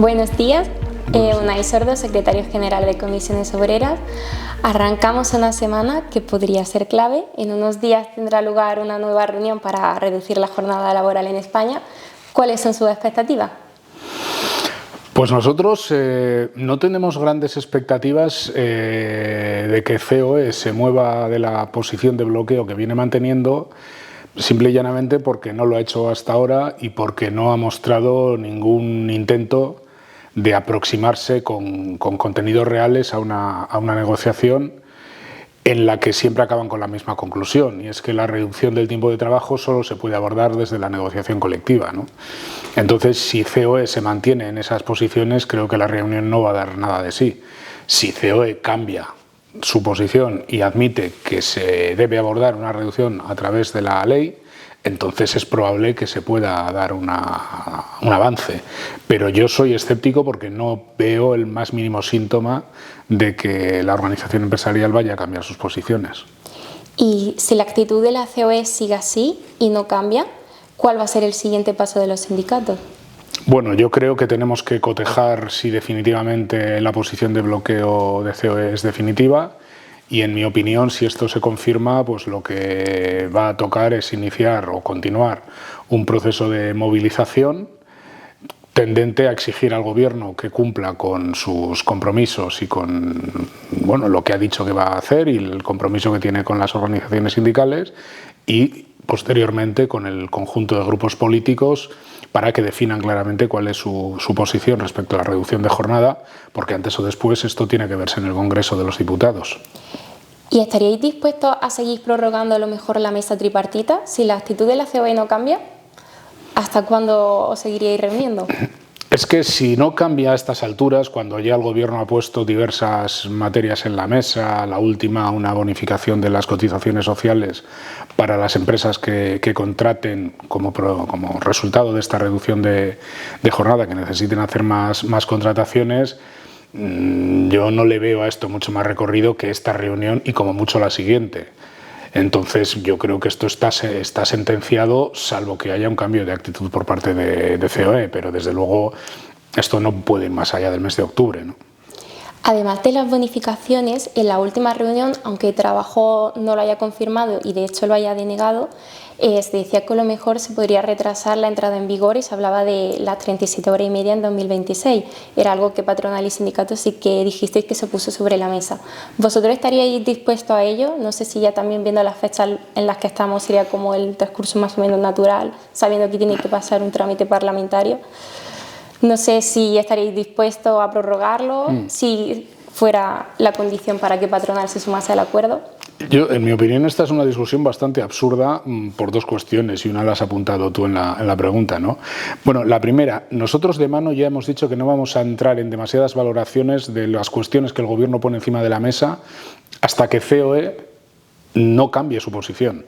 Buenos días, Unai Sordo, secretario general de Comisiones Obreras. Arrancamos una semana que podría ser clave. En unos días tendrá lugar una nueva reunión para reducir la jornada laboral en España. ¿Cuáles son sus expectativas? Pues nosotros no tenemos grandes expectativas de que COE se mueva de la posición de bloqueo que viene manteniendo, simple y llanamente porque no lo ha hecho hasta ahora y porque no ha mostrado ningún intento de aproximarse con contenidos reales a una negociación en la que siempre acaban con la misma conclusión, y es que la reducción del tiempo de trabajo solo se puede abordar desde la negociación colectiva, ¿no? Entonces, si COE se mantiene en esas posiciones, creo que la reunión no va a dar nada de sí. Si COE cambia su posición y admite que se debe abordar una reducción a través de la ley, entonces es probable que se pueda dar un avance. Pero yo soy escéptico porque no veo el más mínimo síntoma de que la organización empresarial vaya a cambiar sus posiciones. Y si la actitud de la COE sigue así y no cambia, ¿cuál va a ser el siguiente paso de los sindicatos? Bueno, yo creo que tenemos que cotejar si definitivamente la posición de bloqueo de COE es definitiva. Y en mi opinión, si esto se confirma, pues lo que va a tocar es iniciar o continuar un proceso de movilización tendente a exigir al Gobierno que cumpla con sus compromisos y con lo que ha dicho que va a hacer y el compromiso que tiene con las organizaciones sindicales, y posteriormente con el conjunto de grupos políticos para que definan claramente cuál es su posición respecto a la reducción de jornada, porque antes o después esto tiene que verse en el Congreso de los Diputados. ¿Y estaríais dispuestos a seguir prorrogando a lo mejor la mesa tripartita si la actitud de la COE no cambia? ¿Hasta cuándo os seguiríais reuniendo? Es que si no cambia a estas alturas, cuando ya el Gobierno ha puesto diversas materias en la mesa, la última una bonificación de las cotizaciones sociales para las empresas que contraten como resultado de esta reducción de jornada, que necesiten hacer más contrataciones, yo no le veo a esto mucho más recorrido que esta reunión y como mucho la siguiente. Entonces yo creo que esto está sentenciado, salvo que haya un cambio de actitud por parte de COE, pero desde luego esto no puede ir más allá del mes de octubre, ¿no? Además de las bonificaciones, en la última reunión, aunque Trabajo no lo haya confirmado y de hecho lo haya denegado, se decía que a lo mejor se podría retrasar la entrada en vigor y se hablaba de las 37 horas y media en 2026. Era algo que patronal y sindicatos sí que dijisteis que se puso sobre la mesa. ¿Vosotros estaríais dispuestos a ello? No sé si ya también viendo las fechas en las que estamos sería como el transcurso más o menos natural, sabiendo que tiene que pasar un trámite parlamentario. No sé si estaréis dispuestos a prorrogarlo, si fuera la condición para que patronal se sumase al acuerdo. Yo, en mi opinión, esta es una discusión bastante absurda por dos cuestiones, y una la has apuntado tú en la pregunta, ¿no? Bueno, la primera, nosotros de mano ya hemos dicho que no vamos a entrar en demasiadas valoraciones de las cuestiones que el Gobierno pone encima de la mesa hasta que COE no cambie su posición.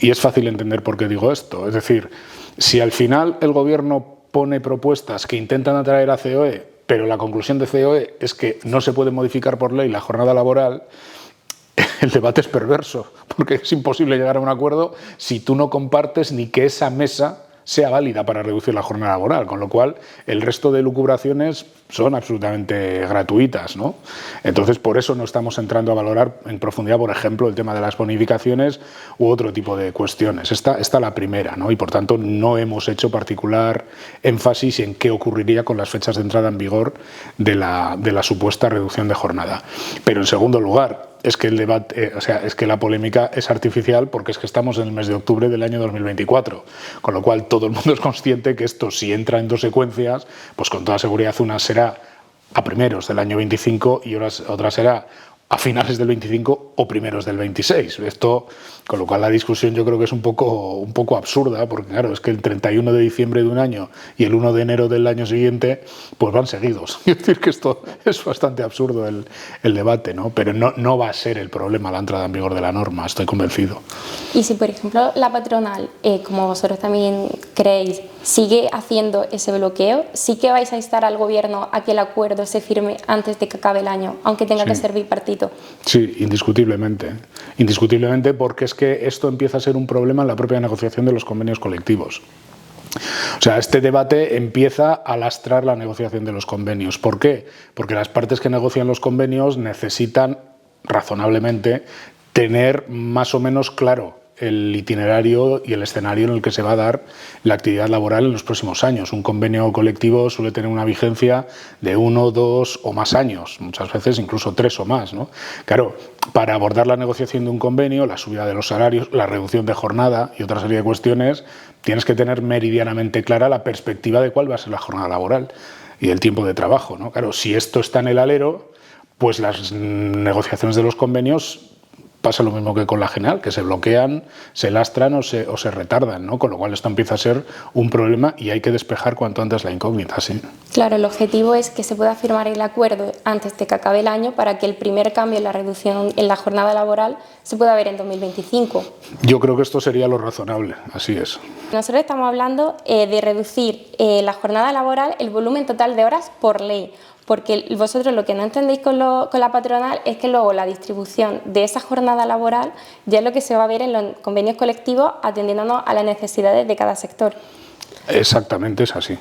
Y es fácil entender por qué digo esto. Es decir, si al final el Gobierno pone propuestas que intentan atraer a COE, pero la conclusión de COE es que no se puede modificar por ley la jornada laboral, el debate es perverso, porque es imposible llegar a un acuerdo si tú no compartes ni que esa mesa sea válida para reducir la jornada laboral, con lo cual el resto de lucubraciones son absolutamente gratuitas, ¿no? Entonces, por eso no estamos entrando a valorar en profundidad, por ejemplo, el tema de las bonificaciones u otro tipo de cuestiones. Esta la primera, ¿no? Y por tanto no hemos hecho particular énfasis en qué ocurriría con las fechas de entrada en vigor de la supuesta reducción de jornada. Pero en segundo lugar, es que el debate, es que la polémica es artificial porque es que estamos en el mes de octubre del año 2024, con lo cual todo el mundo es consciente que esto, si entra en dos secuencias, pues con toda seguridad una será a primeros del año 25 y otra será a finales del 25 o primeros del 26. Esto, con lo cual la discusión yo creo que es un poco absurda, porque claro, es que el 31 de diciembre de un año y el 1 de enero del año siguiente pues van seguidos. Es decir, que esto es bastante absurdo el debate, ¿no? Pero no va a ser el problema la entrada en vigor de la norma, estoy convencido. Y si, por ejemplo, la patronal, como vosotros también creéis, sigue haciendo ese bloqueo, ¿sí que vais a instar al Gobierno a que el acuerdo se firme antes de que acabe el año, aunque tenga que ser bipartito? Sí, indiscutiblemente. Indiscutiblemente, porque es que esto empieza a ser un problema en la propia negociación de los convenios colectivos. O sea, este debate empieza a lastrar la negociación de los convenios. ¿Por qué? Porque las partes que negocian los convenios necesitan, razonablemente, tener más o menos claro el itinerario y el escenario en el que se va a dar la actividad laboral en los próximos años. Un convenio colectivo suele tener una vigencia de 1, 2 o más años, muchas veces incluso 3 o más, ¿no? Claro, para abordar la negociación de un convenio, la subida de los salarios, la reducción de jornada y otra serie de cuestiones, tienes que tener meridianamente clara la perspectiva de cuál va a ser la jornada laboral y el tiempo de trabajo, ¿no? Claro, si esto está en el alero, pues las negociaciones de los convenios pasa lo mismo que con la general, que se bloquean, se lastran o se retardan, ¿no? Con lo cual esto empieza a ser un problema y hay que despejar cuanto antes la incógnita, ¿sí? Claro, el objetivo es que se pueda firmar el acuerdo antes de que acabe el año para que el primer cambio en la reducción en la jornada laboral se pueda ver en 2025. Yo creo que esto sería lo razonable, así es. Nosotros estamos hablando de reducir la jornada laboral, el volumen total de horas por ley. Porque vosotros lo que no entendéis con la patronal es que luego la distribución de esa jornada laboral ya es lo que se va a ver en los convenios colectivos atendiéndonos a las necesidades de cada sector. Exactamente, es así.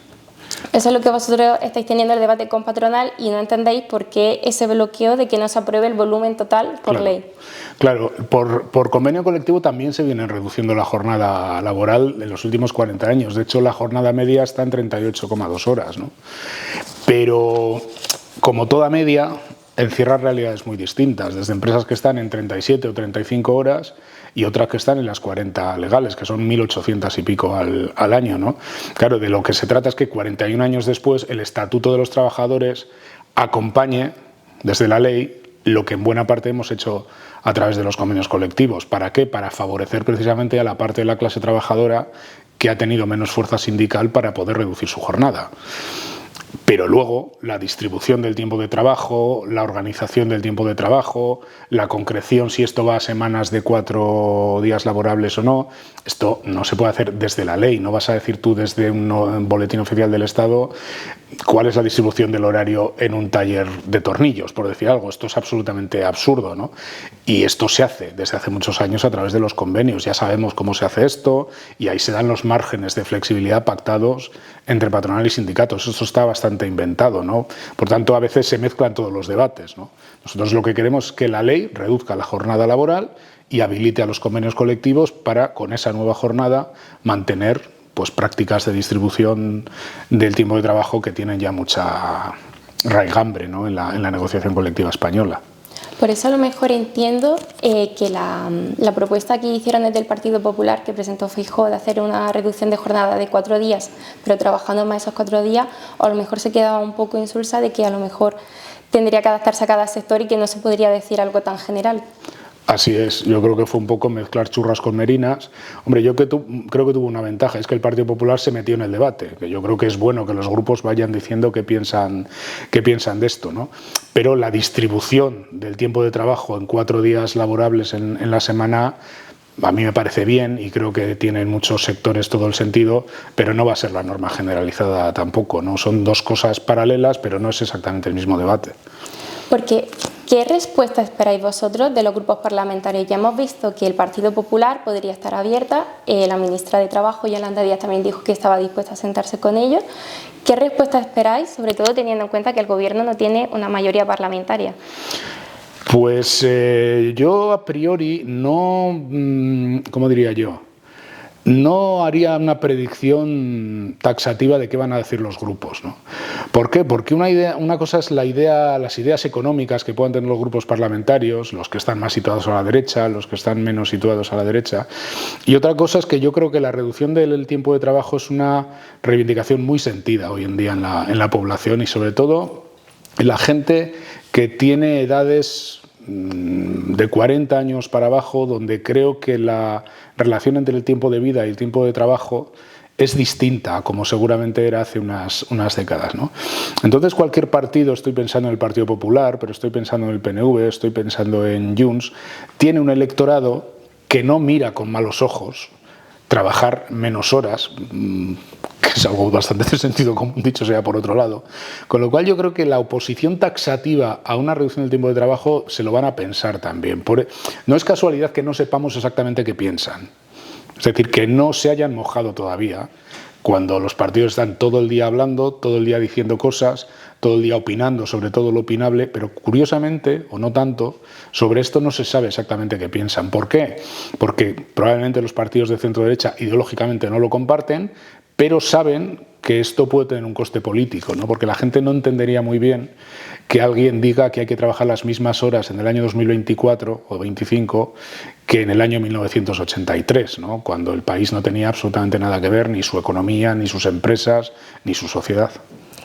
Eso es lo que vosotros estáis teniendo el debate con patronal y no entendéis por qué ese bloqueo de que no se apruebe el volumen total por ley. Claro, por convenio colectivo también se viene reduciendo la jornada laboral en los últimos 40 años. De hecho, la jornada media está en 38,2 horas, ¿no? Pero, como toda media, encierra realidades muy distintas, desde empresas que están en 37 o 35 horas y otras que están en las 40 legales, que son 1.800 y pico al año, ¿no? Claro, de lo que se trata es que 41 años después el Estatuto de los Trabajadores acompañe desde la ley lo que en buena parte hemos hecho a través de los convenios colectivos. ¿Para qué? Para favorecer precisamente a la parte de la clase trabajadora que ha tenido menos fuerza sindical para poder reducir su jornada. Pero luego la distribución del tiempo de trabajo, la organización del tiempo de trabajo, la concreción si esto va a semanas de 4 días laborables o no, esto no se puede hacer desde la ley. No vas a decir tú desde un boletín oficial del Estado cuál es la distribución del horario en un taller de tornillos, por decir algo. Esto es absolutamente absurdo, ¿no? Y esto se hace desde hace muchos años a través de los convenios. Ya sabemos cómo se hace esto y ahí se dan los márgenes de flexibilidad pactados entre patronal y sindicatos. Esto está bastante inventado, ¿no? Por tanto, a veces se mezclan todos los debates, ¿no? Nosotros lo que queremos es que la ley reduzca la jornada laboral y habilite a los convenios colectivos para, con esa nueva jornada, mantener pues prácticas de distribución del tiempo de trabajo que tienen ya mucha raigambre, ¿no? en la negociación colectiva española. Por eso a lo mejor entiendo que la propuesta que hicieron desde el Partido Popular, que presentó Feijóo, de hacer una reducción de jornada de 4 días, pero trabajando más esos 4 días, a lo mejor se quedaba un poco insulsa de que a lo mejor tendría que adaptarse a cada sector y que no se podría decir algo tan general. Así es, yo creo que fue un poco mezclar churras con merinas. Hombre, yo creo que tuvo una ventaja, es que el Partido Popular se metió en el debate, que yo creo que es bueno que los grupos vayan diciendo qué piensan de esto, ¿no? Pero la distribución del tiempo de trabajo en 4 días laborables en la semana, a mí me parece bien y creo que tiene en muchos sectores todo el sentido, pero no va a ser la norma generalizada tampoco, ¿no? Son dos cosas paralelas, pero no es exactamente el mismo debate. Porque, ¿qué respuesta esperáis vosotros de los grupos parlamentarios? Ya hemos visto que el Partido Popular podría estar abierta, la ministra de Trabajo, Yolanda Díaz, también dijo que estaba dispuesta a sentarse con ellos. ¿Qué respuesta esperáis, sobre todo teniendo en cuenta que el Gobierno no tiene una mayoría parlamentaria? Pues yo a priori no, ¿cómo diría yo? No haría una predicción taxativa de qué van a decir los grupos, ¿no? ¿Por qué? Porque una cosa es las ideas económicas que puedan tener los grupos parlamentarios, los que están más situados a la derecha, los que están menos situados a la derecha, y otra cosa es que yo creo que la reducción del tiempo de trabajo es una reivindicación muy sentida hoy en día en la población y sobre todo en la gente que tiene edades de 40 años para abajo, donde creo que la relación entre el tiempo de vida y el tiempo de trabajo es distinta a como seguramente era hace unas décadas, ¿no? Entonces cualquier partido, estoy pensando en el Partido Popular, pero estoy pensando en el PNV, estoy pensando en Junts, tiene un electorado que no mira con malos ojos trabajar menos horas, que es algo bastante de sentido común, dicho sea por otro lado. Con lo cual yo creo que la oposición taxativa a una reducción del tiempo de trabajo se lo van a pensar también. No es casualidad que no sepamos exactamente qué piensan. Es decir, que no se hayan mojado todavía, cuando los partidos están todo el día hablando, todo el día diciendo cosas, todo el día opinando sobre todo lo opinable, pero curiosamente, o no tanto, sobre esto no se sabe exactamente qué piensan. ¿Por qué? Porque probablemente los partidos de centro-derecha ideológicamente no lo comparten, pero saben que esto puede tener un coste político, ¿no? Porque la gente no entendería muy bien que alguien diga que hay que trabajar las mismas horas en el año 2024 o 25 que en el año 1983, ¿no? Cuando el país no tenía absolutamente nada que ver, ni su economía, ni sus empresas, ni su sociedad.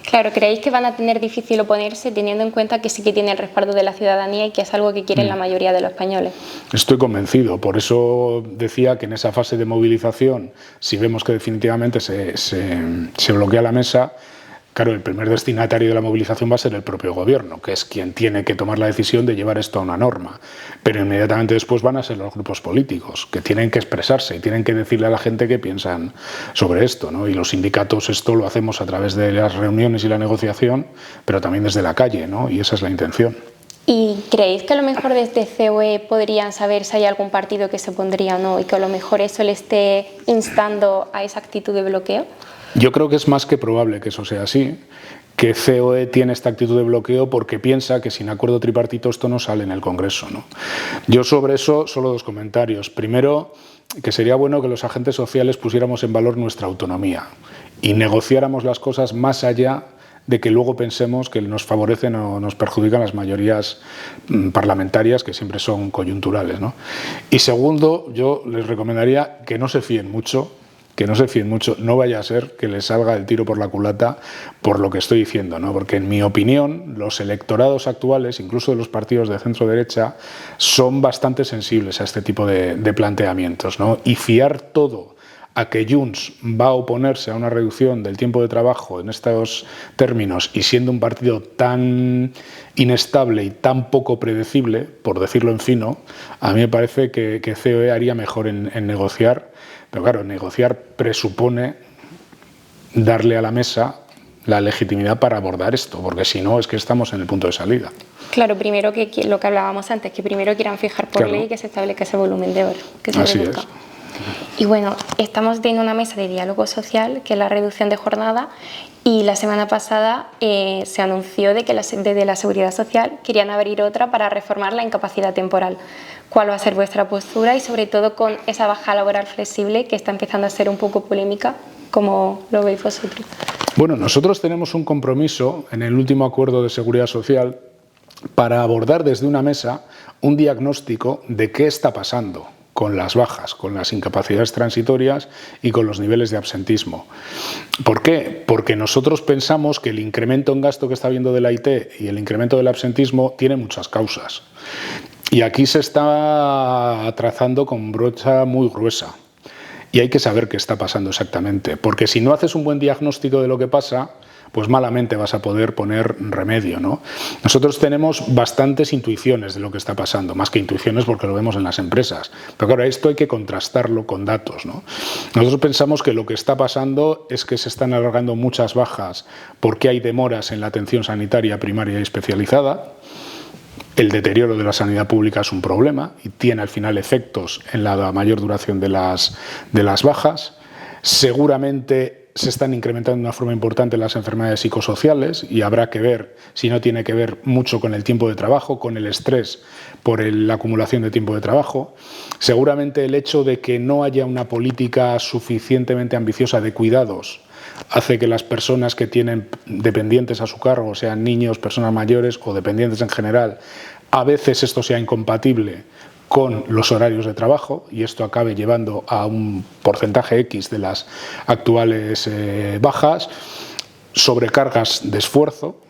Claro, ¿creéis que van a tener difícil oponerse teniendo en cuenta que sí que tiene el respaldo de la ciudadanía y que es algo que quieren la mayoría de los españoles? Estoy convencido, por eso decía que en esa fase de movilización, si vemos que definitivamente se bloquea la mesa, claro, el primer destinatario de la movilización va a ser el propio gobierno, que es quien tiene que tomar la decisión de llevar esto a una norma. Pero inmediatamente después van a ser los grupos políticos, que tienen que expresarse y tienen que decirle a la gente qué piensan sobre esto, ¿no? Y los sindicatos esto lo hacemos a través de las reuniones y la negociación, pero también desde la calle, ¿no? Y esa es la intención. ¿Y creéis que a lo mejor desde COE podrían saber si hay algún partido que se pondría o no y que a lo mejor eso le esté instando a esa actitud de bloqueo? Yo creo que es más que probable que eso sea así, que COE tiene esta actitud de bloqueo porque piensa que sin acuerdo tripartito esto no sale en el Congreso, ¿no? Yo sobre eso solo dos comentarios. Primero, que sería bueno que los agentes sociales pusiéramos en valor nuestra autonomía y negociáramos las cosas más allá de que luego pensemos que nos favorecen o nos perjudican las mayorías parlamentarias, que siempre son coyunturales, ¿no? Y segundo, yo les recomendaría que no se fíen mucho, no vaya a ser que les salga el tiro por la culata por lo que estoy diciendo, ¿no? Porque en mi opinión los electorados actuales, incluso de los partidos de centro-derecha, son bastante sensibles a este tipo de planteamientos, ¿no? Y fiar todo a que Junts va a oponerse a una reducción del tiempo de trabajo en estos términos y siendo un partido tan inestable y tan poco predecible, por decirlo en fino, a mí me parece que COE haría mejor en negociar. Pero claro, negociar presupone darle a la mesa la legitimidad para abordar esto, porque si no es que estamos en el punto de salida. Claro, primero que lo que hablábamos antes, que primero quieran fijar por ley que se establezca ese volumen de oro, que se reduzca. Es. Y bueno, estamos teniendo una mesa de diálogo social, que es la reducción de jornada, y la semana pasada se anunció de que desde la Seguridad Social querían abrir otra para reformar la incapacidad temporal. ¿Cuál va a ser vuestra postura y sobre todo con esa baja laboral flexible que está empezando a ser un poco polémica? ¿Cómo lo veis vosotros? Bueno, nosotros tenemos un compromiso en el último acuerdo de Seguridad Social para abordar desde una mesa un diagnóstico de qué está pasando con las bajas, con las incapacidades transitorias y con los niveles de absentismo. ¿Por qué? Porque nosotros pensamos que el incremento en gasto que está habiendo de la IT y el incremento del absentismo tiene muchas causas. Y aquí se está trazando con brocha muy gruesa. Y hay que saber qué está pasando exactamente, porque si no haces un buen diagnóstico de lo que pasa, pues malamente vas a poder poner remedio, ¿no? Nosotros tenemos bastantes intuiciones de lo que está pasando, más que intuiciones porque lo vemos en las empresas. Pero claro, esto hay que contrastarlo con datos, ¿no? Nosotros pensamos que lo que está pasando es que se están alargando muchas bajas porque hay demoras en la atención sanitaria primaria y especializada. El deterioro de la sanidad pública es un problema y tiene al final efectos en la mayor duración de las bajas. Seguramente se están incrementando de una forma importante las enfermedades psicosociales y habrá que ver si no tiene que ver mucho con el tiempo de trabajo, con el estrés por la acumulación de tiempo de trabajo. Seguramente el hecho de que no haya una política suficientemente ambiciosa de cuidados hace que las personas que tienen dependientes a su cargo, sean niños, personas mayores o dependientes en general, a veces esto sea incompatible con los horarios de trabajo y esto acabe llevando a un porcentaje X de las actuales bajas, sobrecargas de esfuerzo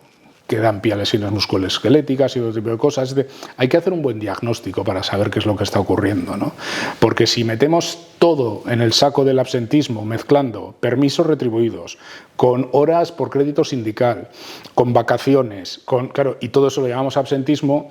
que dan pie a lesiones musculoesqueléticas y otro tipo de cosas. Hay que hacer un buen diagnóstico para saber qué es lo que está ocurriendo, ¿no? Porque si metemos todo en el saco del absentismo, mezclando permisos retribuidos, con horas por crédito sindical, con vacaciones, claro, y todo eso lo llamamos absentismo,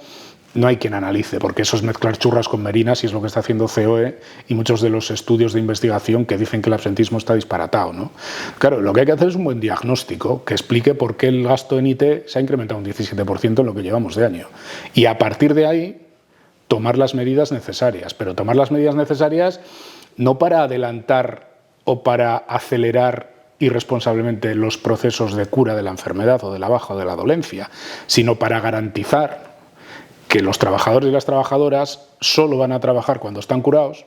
no hay quien analice, porque eso es mezclar churras con merinas y es lo que está haciendo COE y muchos de los estudios de investigación que dicen que el absentismo está disparatado, ¿no? Claro, lo que hay que hacer es un buen diagnóstico que explique por qué el gasto en IT se ha incrementado un 17% en lo que llevamos de año. Y a partir de ahí, tomar las medidas necesarias. Pero tomar las medidas necesarias no para adelantar o para acelerar irresponsablemente los procesos de cura de la enfermedad o de la baja o de la dolencia, sino para garantizar que los trabajadores y las trabajadoras solo van a trabajar cuando están curados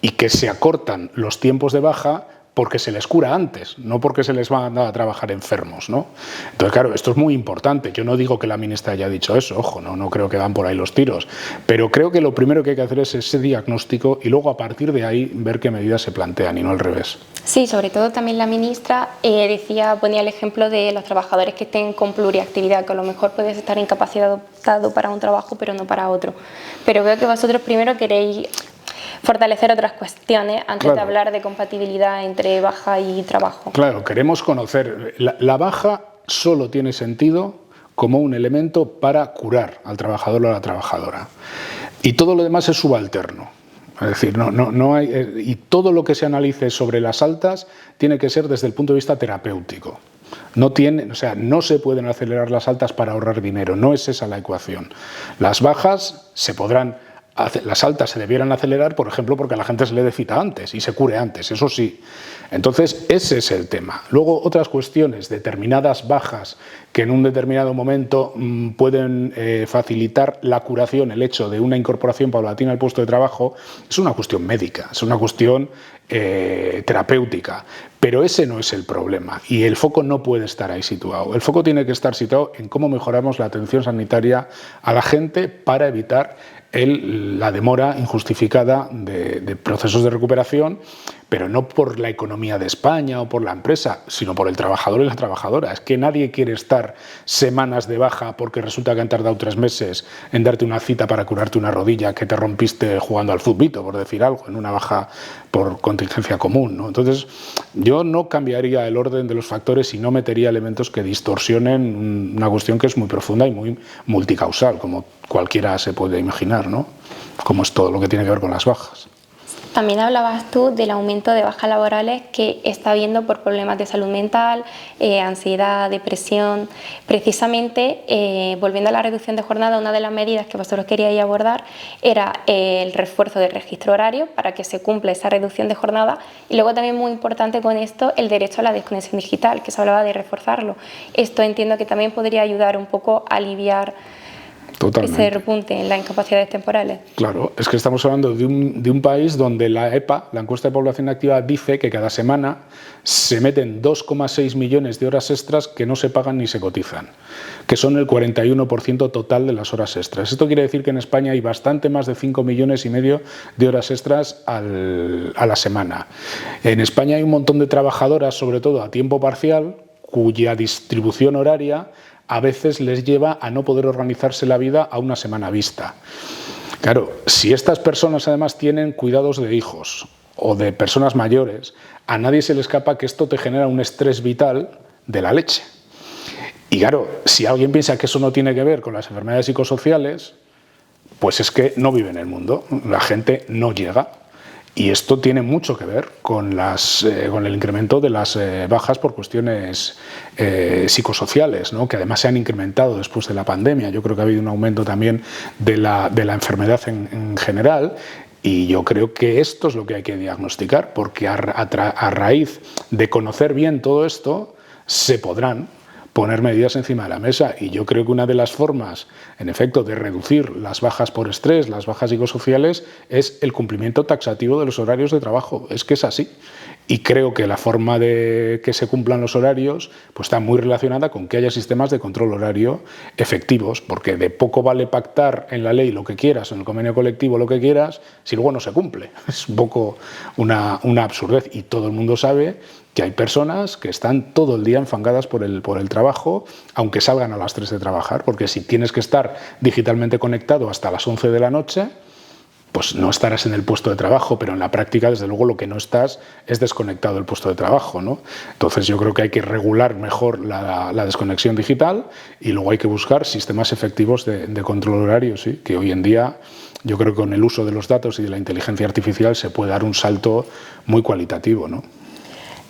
y que se acortan los tiempos de baja porque se les cura antes, no porque se les va a mandar a trabajar enfermos, ¿no? Entonces, claro, esto es muy importante. Yo no digo que la ministra haya dicho eso, ojo, no creo que van por ahí los tiros, pero creo que lo primero que hay que hacer es ese diagnóstico y luego a partir de ahí ver qué medidas se plantean y no al revés. Sí, sobre todo también la ministra ponía el ejemplo de los trabajadores que estén con pluriactividad, que a lo mejor puedes estar incapacitado para un trabajo pero no para otro. Pero veo que vosotros primero queréis fortalecer otras cuestiones antes de hablar de compatibilidad entre baja y trabajo. Claro, queremos conocer. La baja solo tiene sentido como un elemento para curar al trabajador o a la trabajadora. Y todo lo demás es subalterno. Es decir, no hay, y todo lo que se analice sobre las altas tiene que ser desde el punto de vista terapéutico. No se pueden acelerar las altas para ahorrar dinero, no es esa la ecuación. Las bajas las altas se debieran acelerar, por ejemplo, porque a la gente se le dé cita antes y se cure antes, eso sí. Entonces, ese es el tema. Luego, otras cuestiones, determinadas bajas que en un determinado momento pueden facilitar la curación, el hecho de una incorporación paulatina al puesto de trabajo, es una cuestión médica, es una cuestión terapéutica, pero ese no es el problema y el foco no puede estar ahí situado. El foco tiene que estar situado en cómo mejoramos la atención sanitaria a la gente para evitar la demora injustificada de procesos de recuperación, pero no por la economía de España o por la empresa, sino por el trabajador y la trabajadora. Es que nadie quiere estar semanas de baja porque resulta que han tardado 3 meses en darte una cita para curarte una rodilla que te rompiste jugando al futbito, por decir algo, en una baja por contingencia común, ¿no? Entonces, yo no cambiaría el orden de los factores y no metería elementos que distorsionen una cuestión que es muy profunda y muy multicausal, como cualquiera se puede imaginar, ¿no? Como es todo lo que tiene que ver con las bajas. También hablabas tú del aumento de bajas laborales que está habiendo por problemas de salud mental, ansiedad, depresión. Precisamente, volviendo a la reducción de jornada, una de las medidas que vosotros queríais abordar era el refuerzo del registro horario para que se cumpla esa reducción de jornada y luego también muy importante con esto el derecho a la desconexión digital, que se hablaba de reforzarlo. Esto entiendo que también podría ayudar un poco a aliviar ese repunte en las incapacidades temporales. Claro, es que estamos hablando de un país donde la EPA, la encuesta de población activa, dice que cada semana se meten 2,6 millones de horas extras que no se pagan ni se cotizan, que son el 41% total de las horas extras. Esto quiere decir que en España hay bastante más de 5,5 millones de horas extras a la semana. En España hay un montón de trabajadoras, sobre todo a tiempo parcial, cuya distribución horaria a veces les lleva a no poder organizarse la vida a una semana vista. Claro, si estas personas además tienen cuidados de hijos o de personas mayores, a nadie se le escapa que esto te genera un estrés vital de la leche. Y claro, si alguien piensa que eso no tiene que ver con las enfermedades psicosociales, pues es que no vive en el mundo, la gente no llega. Y esto tiene mucho que ver con el incremento de las bajas por cuestiones psicosociales, ¿no? Que además se han incrementado después de la pandemia. Yo creo que ha habido un aumento también de la enfermedad en general. Y yo creo que esto es lo que hay que diagnosticar, porque a raíz de conocer bien todo esto, se podrán poner medidas encima de la mesa. Y yo creo que una de las formas, en efecto, de reducir las bajas por estrés, las bajas psicosociales, es el cumplimiento taxativo de los horarios de trabajo. Es que es así. Y creo que la forma de que se cumplan los horarios pues está muy relacionada con que haya sistemas de control horario efectivos, porque de poco vale pactar en la ley lo que quieras, en el convenio colectivo lo que quieras, si luego no se cumple. Es un poco una absurdez. Y todo el mundo sabe que hay personas que están todo el día enfangadas por el trabajo, aunque salgan a las 3 de trabajar, porque si tienes que estar digitalmente conectado hasta las 11 de la noche, pues no estarás en el puesto de trabajo, pero en la práctica, desde luego, lo que no estás es desconectado del puesto de trabajo, ¿no? Entonces yo creo que hay que regular mejor la desconexión digital y luego hay que buscar sistemas efectivos de control horario, ¿sí? Que hoy en día yo creo que con el uso de los datos y de la inteligencia artificial se puede dar un salto muy cualitativo, ¿no?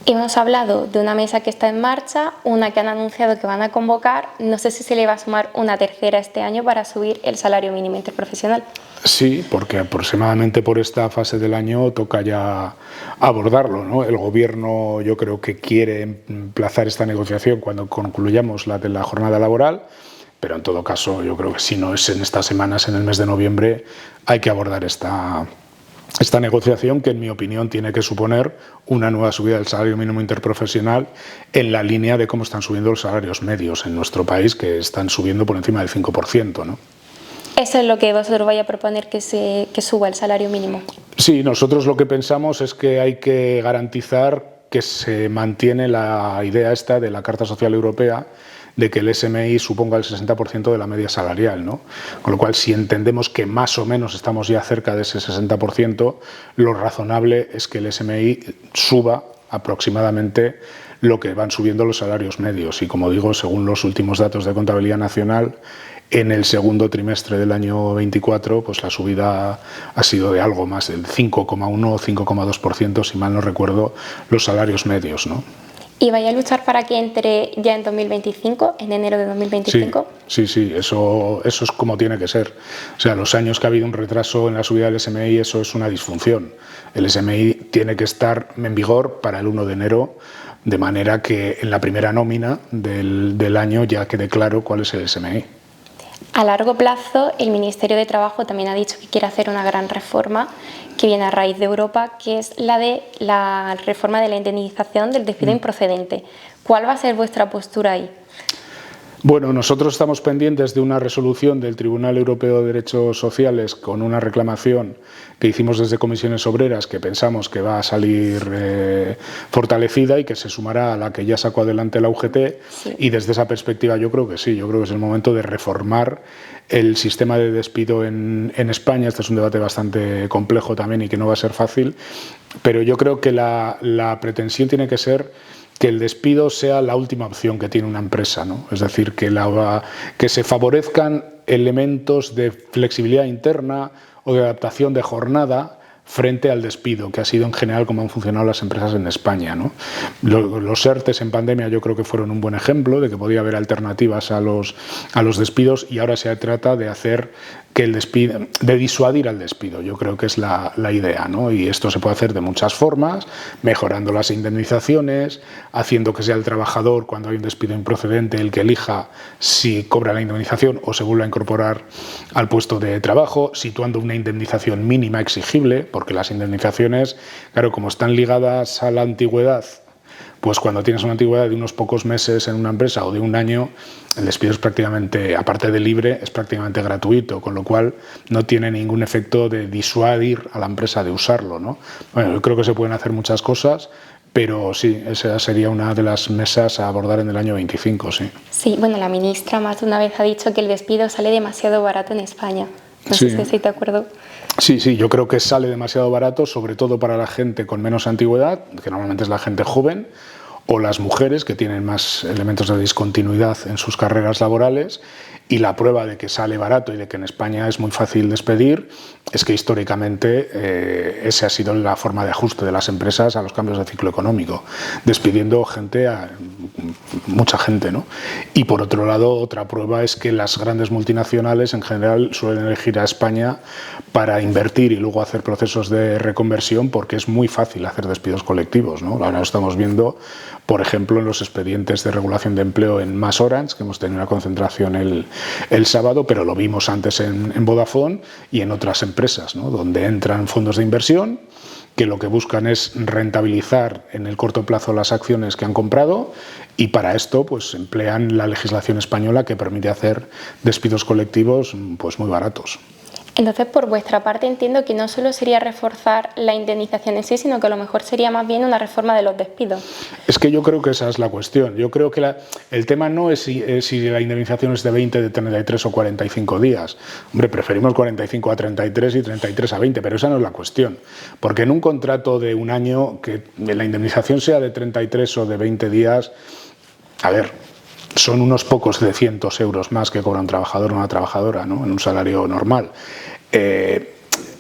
Hemos hablado de una mesa que está en marcha, una que han anunciado que van a convocar. No sé si se le va a sumar una tercera este año para subir el salario mínimo interprofesional. Sí, porque aproximadamente por esta fase del año toca ya abordarlo, ¿no? El Gobierno yo creo que quiere emplazar esta negociación cuando concluyamos la de la jornada laboral, pero en todo caso yo creo que si no es en estas semanas, en el mes de noviembre, hay que abordar esta negociación que, en mi opinión, tiene que suponer una nueva subida del salario mínimo interprofesional en la línea de cómo están subiendo los salarios medios en nuestro país, que están subiendo por encima del 5%, ¿no? ¿Eso es lo que vosotros vais a proponer, que suba el salario mínimo? Sí, nosotros lo que pensamos es que hay que garantizar que se mantiene la idea esta de la Carta Social Europea de que el SMI suponga el 60% de la media salarial, ¿no? Con lo cual, si entendemos que más o menos estamos ya cerca de ese 60%, lo razonable es que el SMI suba aproximadamente lo que van subiendo los salarios medios. Y como digo, según los últimos datos de Contabilidad Nacional, en el segundo trimestre del año 24, pues la subida ha sido de algo más del 5,1 o 5,2%, si mal no recuerdo, los salarios medios, ¿no? ¿Y vais a luchar para que entre ya en 2025, en enero de 2025? Sí, eso es como tiene que ser. O sea, los años que ha habido un retraso en la subida del SMI, eso es una disfunción. El SMI tiene que estar en vigor para el 1 de enero, de manera que en la primera nómina del año ya quede claro cuál es el SMI. A largo plazo, el Ministerio de Trabajo también ha dicho que quiere hacer una gran reforma que viene a raíz de Europa, que es la de la reforma de la indemnización del despido improcedente. ¿Cuál va a ser vuestra postura ahí? Bueno, nosotros estamos pendientes de una resolución del Tribunal Europeo de Derechos Sociales con una reclamación que hicimos desde Comisiones Obreras, que pensamos que va a salir fortalecida y que se sumará a la que ya sacó adelante la UGT. Sí. Y desde esa perspectiva yo creo que sí, yo creo que es el momento de reformar el sistema de despido en España. Este es un debate bastante complejo también y que no va a ser fácil, pero yo creo que la pretensión tiene que ser que el despido sea la última opción que tiene una empresa, ¿no? Es decir, que se favorezcan elementos de flexibilidad interna o de adaptación de jornada frente al despido, que ha sido en general como han funcionado las empresas en España, ¿no? Los ERTEs en pandemia yo creo que fueron un buen ejemplo de que podía haber alternativas a los despidos, y ahora se trata de hacer que el despido, de disuadir al despido. Yo creo que es la idea, ¿no? Y esto se puede hacer de muchas formas, mejorando las indemnizaciones, haciendo que sea el trabajador, cuando hay un despido improcedente, el que elija si cobra la indemnización o se vuelve a incorporar al puesto de trabajo, situando una indemnización mínima exigible, porque las indemnizaciones, claro, como están ligadas a la antigüedad, pues cuando tienes una antigüedad de unos pocos meses en una empresa o de un año, el despido es prácticamente, aparte de libre, es prácticamente gratuito, con lo cual no tiene ningún efecto de disuadir a la empresa de usarlo, ¿no? Bueno, yo creo que se pueden hacer muchas cosas, pero sí, esa sería una de las mesas a abordar en el año 25, sí. Sí, bueno, la ministra más de una vez ha dicho que el despido sale demasiado barato en España. No sé si estoy de acuerdo. Sí, yo creo que sale demasiado barato, sobre todo para la gente con menos antigüedad, que normalmente es la gente joven, o las mujeres que tienen más elementos de discontinuidad en sus carreras laborales. Y la prueba de que sale barato y de que en España es muy fácil despedir es que históricamente esa ha sido la forma de ajuste de las empresas a los cambios de ciclo económico, despidiendo mucha gente, ¿no? Y por otro lado, otra prueba es que las grandes multinacionales en general suelen elegir a España para invertir y luego hacer procesos de reconversión, porque es muy fácil hacer despidos colectivos, ¿no? Ahora lo estamos viendo, por ejemplo, en los expedientes de regulación de empleo en MasOrange, que hemos tenido una concentración el sábado, pero lo vimos antes en Vodafone y en otras empresas, ¿no? Donde entran fondos de inversión que lo que buscan es rentabilizar en el corto plazo las acciones que han comprado, y para esto pues emplean la legislación española, que permite hacer despidos colectivos pues muy baratos. Entonces, por vuestra parte, entiendo que no solo sería reforzar la indemnización en sí, sino que a lo mejor sería más bien una reforma de los despidos. Es que yo creo que esa es la cuestión. Yo creo que el tema no es si la indemnización es de 20, de 33 o 45 días. Hombre, preferimos 45 a 33 y 33 a 20, pero esa no es la cuestión. Porque en un contrato de un año, que la indemnización sea de 33 o de 20 días, a ver, son unos pocos de cientos euros más que cobra un trabajador o una trabajadora, ¿no? En un salario normal.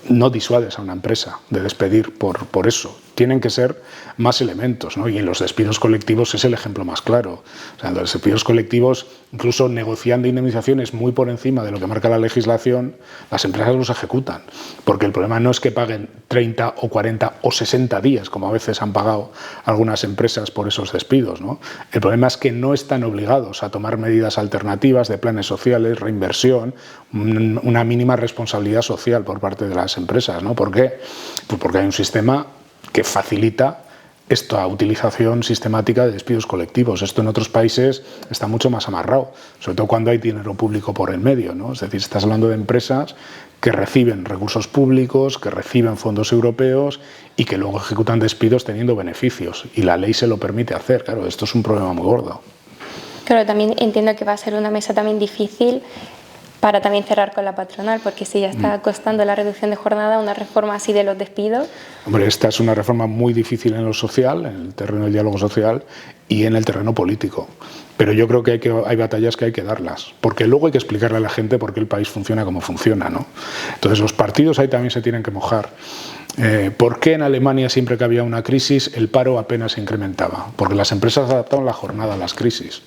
No disuades a una empresa de despedir por eso. tienen que ser más elementos, ¿no? Y en los despidos colectivos es el ejemplo más claro. O sea, en los despidos colectivos, incluso negociando indemnizaciones muy por encima de lo que marca la legislación, las empresas los ejecutan. Porque el problema no es que paguen 30 o 40 o 60 días, como a veces han pagado algunas empresas por esos despidos, ¿no? El problema es que no están obligados a tomar medidas alternativas de planes sociales, reinversión, una mínima responsabilidad social por parte de las empresas, ¿no? ¿Por qué? Pues porque hay un sistema que facilita esta utilización sistemática de despidos colectivos. Esto en otros países está mucho más amarrado, sobre todo cuando hay dinero público por el medio, ¿no? Es decir, estás hablando de empresas que reciben recursos públicos, que reciben fondos europeos y que luego ejecutan despidos teniendo beneficios. Y la ley se lo permite hacer. Claro, esto es un problema muy gordo. Claro, también entiendo que va a ser una mesa también difícil para también cerrar con la patronal, porque si ya está costando la reducción de jornada, una reforma así de los despidos. Hombre, esta es una reforma muy difícil en lo social, en el terreno del diálogo social y en el terreno político. Pero yo creo que hay batallas que hay que darlas, porque luego hay que explicarle a la gente por qué el país funciona como funciona, ¿no? Entonces los partidos ahí también se tienen que mojar. ¿Por qué en Alemania siempre que había una crisis el paro apenas se incrementaba? Porque las empresas adaptaban la jornada a las crisis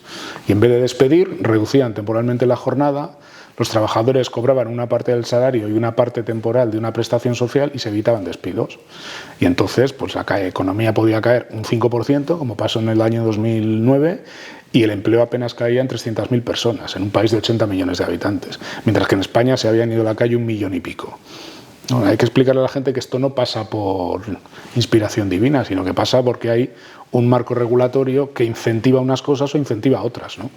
y en vez de despedir, reducían temporalmente la jornada. Los trabajadores cobraban una parte del salario y una parte temporal de una prestación social y se evitaban despidos. Y entonces pues la economía podía caer un 5%, como pasó en el año 2009, y el empleo apenas caía en 300.000 personas, en un país de 80 millones de habitantes, mientras que en España se habían ido a la calle 1,5 millones. No, hay que explicarle a la gente que esto no pasa por inspiración divina, sino que pasa porque hay un marco regulatorio que incentiva unas cosas o incentiva otras, ¿no?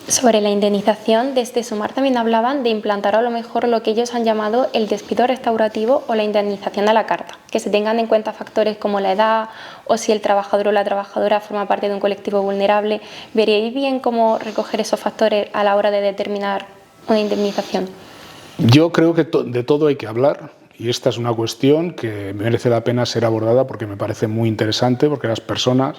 Sobre la indemnización, desde Sumar también hablaban de implantar a lo mejor lo que ellos han llamado el despido restaurativo o la indemnización a la carta, que se tengan en cuenta factores como la edad o si el trabajador o la trabajadora forma parte de un colectivo vulnerable. ¿Veríais bien cómo recoger esos factores a la hora de determinar una indemnización? Yo creo que de todo hay que hablar. Y esta es una cuestión que merece la pena ser abordada porque me parece muy interesante, porque las personas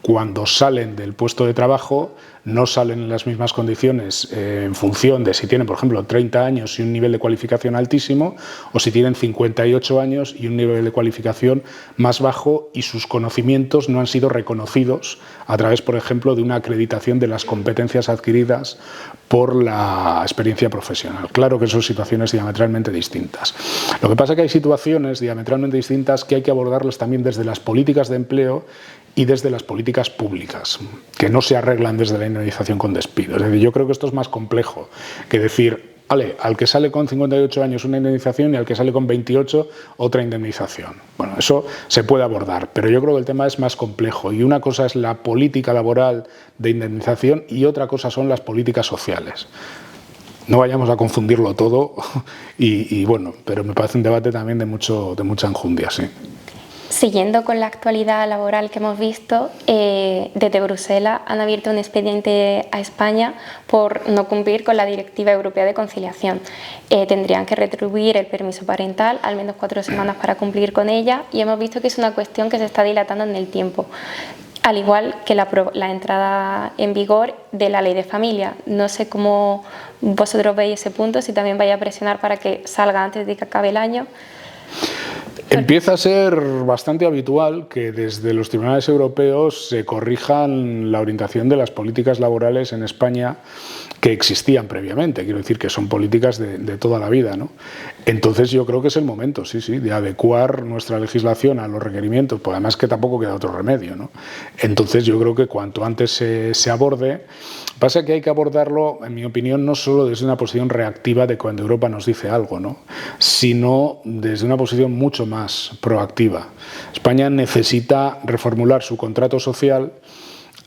cuando salen del puesto de trabajo no salen en las mismas condiciones en función de si tienen, por ejemplo, 30 años y un nivel de cualificación altísimo o si tienen 58 años y un nivel de cualificación más bajo y sus conocimientos no han sido reconocidos a través, por ejemplo, de una acreditación de las competencias adquiridas por la experiencia profesional. Claro que son situaciones diametralmente distintas. Lo que pasa es que hay situaciones diametralmente distintas que hay que abordarlas también desde las políticas de empleo y desde las políticas públicas, que no se arreglan desde la indemnización con despido. Es decir, yo creo que esto es más complejo que decir, vale, al que sale con 58 años una indemnización y al que sale con 28 otra indemnización. Bueno, eso se puede abordar, pero yo creo que el tema es más complejo y una cosa es la política laboral de indemnización y otra cosa son las políticas sociales. No vayamos a confundirlo todo y bueno, pero me parece un debate también de mucha enjundia, sí. Siguiendo con la actualidad laboral que hemos visto, desde Bruselas han abierto un expediente a España por no cumplir con la Directiva Europea de Conciliación. Tendrían que retribuir el permiso parental, al menos 4 semanas para cumplir con ella, y hemos visto que es una cuestión que se está dilatando en el tiempo, al igual que la entrada en vigor de la Ley de Familia. No sé cómo vosotros veis ese punto, si también vais a presionar para que salga antes de que acabe el año. Empieza a ser bastante habitual que desde los tribunales europeos se corrijan la orientación de las políticas laborales en España que existían previamente, quiero decir que son políticas de toda la vida, ¿no? Entonces yo creo que es el momento, sí, de adecuar nuestra legislación a los requerimientos, pues además que tampoco queda otro remedio, ¿no? Entonces yo creo que cuanto antes se aborde, pasa que hay que abordarlo, en mi opinión, no solo desde una posición reactiva de cuando Europa nos dice algo, ¿no? Sino desde una posición mucho más proactiva. España necesita reformular su contrato social,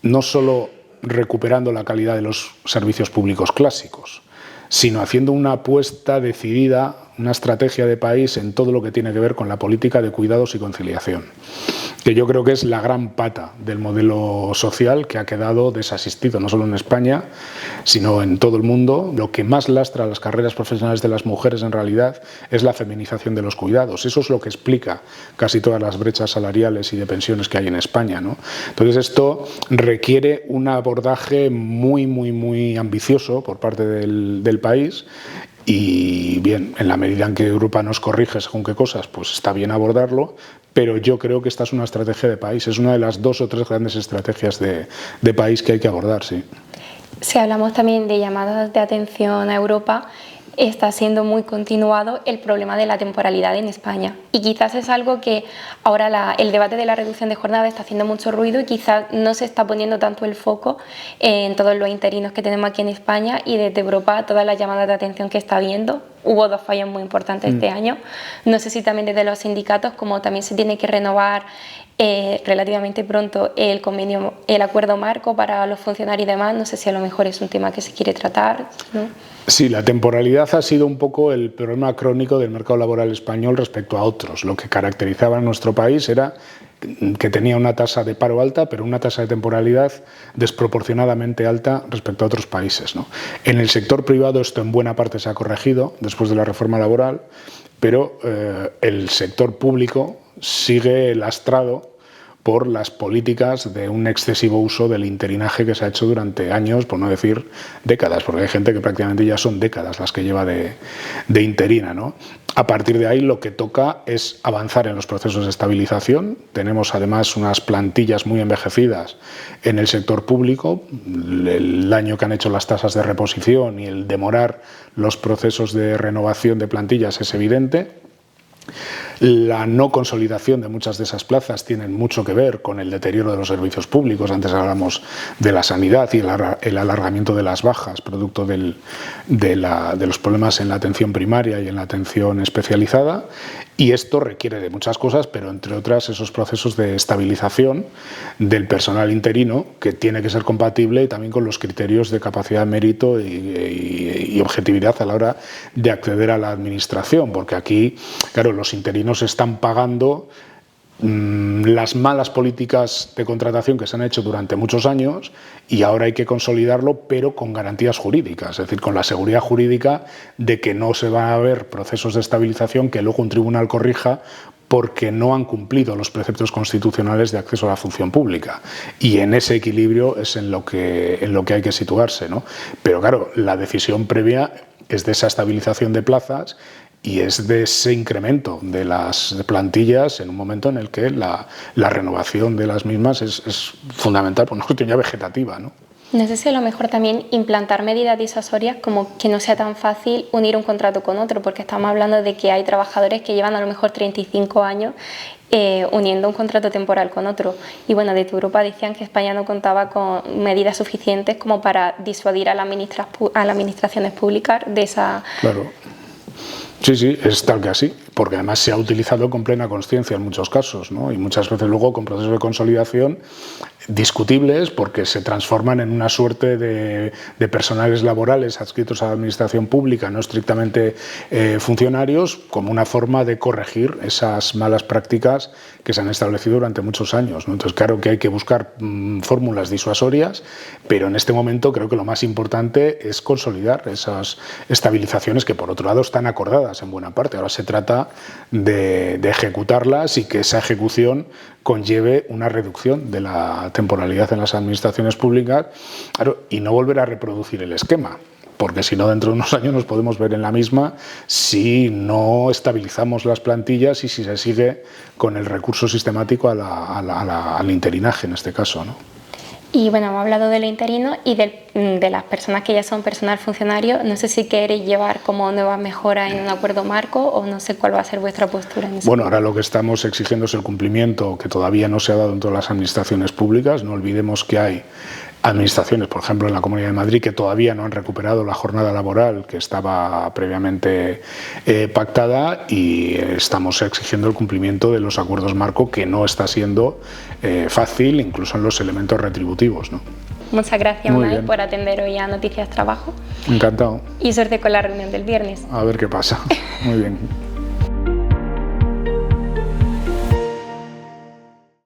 no solo recuperando la calidad de los servicios públicos clásicos, sino haciendo una apuesta decidida, una estrategia de país en todo lo que tiene que ver con la política de cuidados y conciliación, que yo creo que es la gran pata del modelo social que ha quedado desasistido, no solo en España, sino en todo el mundo. Lo que más lastra las carreras profesionales de las mujeres en realidad es la feminización de los cuidados. Eso es lo que explica casi todas las brechas salariales y de pensiones que hay en España, ¿no? Entonces esto requiere un abordaje muy ambicioso por parte del país. Y bien, en la medida en que Europa nos corrige según qué cosas, pues está bien abordarlo, pero yo creo que esta es una estrategia de país, es una de las 2 o 3 grandes estrategias de país que hay que abordar, sí. Si hablamos también de llamadas de atención a Europa, está siendo muy continuado el problema de la temporalidad en España. Y quizás es algo que ahora el debate de la reducción de jornada está haciendo mucho ruido y quizás no se está poniendo tanto el foco en todos los interinos que tenemos aquí en España, y desde Europa todas las llamadas de atención que está habiendo. Hubo 2 fallos muy importantes este año. No sé si también desde los sindicatos, como también se tiene que renovar relativamente pronto el acuerdo marco para los funcionarios y demás, no sé si a lo mejor es un tema que se quiere tratar, ¿no? Sí, la temporalidad ha sido un poco el problema crónico del mercado laboral español respecto a otros. Lo que caracterizaba a nuestro país era que tenía una tasa de paro alta, pero una tasa de temporalidad desproporcionadamente alta respecto a otros países, ¿no? En el sector privado esto en buena parte se ha corregido después de la reforma laboral, pero el sector público sigue lastrado por las políticas de un excesivo uso del interinaje que se ha hecho durante años, por no decir décadas, porque hay gente que prácticamente ya son décadas las que lleva de interina, ¿no? A partir de ahí lo que toca es avanzar en los procesos de estabilización. Tenemos además unas plantillas muy envejecidas en el sector público. El daño que han hecho las tasas de reposición y el demorar los procesos de renovación de plantillas es evidente. La no consolidación de muchas de esas plazas tienen mucho que ver con el deterioro de los servicios públicos. Antes hablamos de la sanidad y el alargamiento de las bajas, producto de los problemas en la atención primaria y en la atención especializada. Y esto requiere de muchas cosas, pero entre otras esos procesos de estabilización del personal interino, que tiene que ser compatible también con los criterios de capacidad, mérito y objetividad a la hora de acceder a la administración, porque aquí, claro, los interinos están pagando las malas políticas de contratación que se han hecho durante muchos años, y ahora hay que consolidarlo, pero con garantías jurídicas, es decir, con la seguridad jurídica de que no se van a haber procesos de estabilización que luego un tribunal corrija porque no han cumplido los preceptos constitucionales de acceso a la función pública. Y en ese equilibrio es en lo que hay que situarse, ¿no? Pero claro, la decisión previa es de esa estabilización de plazas y es de ese incremento de las plantillas en un momento en el que la renovación de las mismas es fundamental por una cuestión ya vegetativa, ¿no? No sé si a lo mejor también implantar medidas disuasorias, como que no sea tan fácil unir un contrato con otro, porque estamos hablando de que hay trabajadores que llevan a lo mejor 35 años uniendo un contrato temporal con otro. Y bueno, desde Europa decían que España no contaba con medidas suficientes como para disuadir a las administraciones públicas de esa... Claro. Sí, es tal que así, porque además se ha utilizado con plena consciencia en muchos casos, ¿no? Y muchas veces luego con procesos de consolidación discutibles, porque se transforman en una suerte de personales laborales adscritos a la administración pública, no estrictamente funcionarios, como una forma de corregir esas malas prácticas que se han establecido durante muchos años, ¿no? Entonces, claro que hay que buscar fórmulas disuasorias, pero en este momento creo que lo más importante es consolidar esas estabilizaciones que por otro lado están acordadas en buena parte. Ahora se trata de ejecutarlas y que esa ejecución conlleve una reducción de la temporalidad en las administraciones públicas, claro, y no volver a reproducir el esquema, porque si no dentro de unos años nos podemos ver en la misma si no estabilizamos las plantillas y si se sigue con el recurso sistemático al interinaje en este caso, ¿no? Y bueno, hemos hablado del interino y de las personas que ya son personal funcionario. No sé si queréis llevar como nuevas mejoras en un acuerdo marco o no sé cuál va a ser vuestra postura en eso. Bueno, ahora lo que estamos exigiendo es el cumplimiento que todavía no se ha dado en todas las administraciones públicas. No olvidemos que hay administraciones, por ejemplo en la Comunidad de Madrid, que todavía no han recuperado la jornada laboral que estaba previamente pactada, y estamos exigiendo el cumplimiento de los acuerdos marco, que no está siendo fácil, incluso en los elementos retributivos, ¿no? Muchas gracias, Unai, por atender hoy a Noticias Trabajo. Encantado. Y suerte con la reunión del viernes. A ver qué pasa. Muy bien.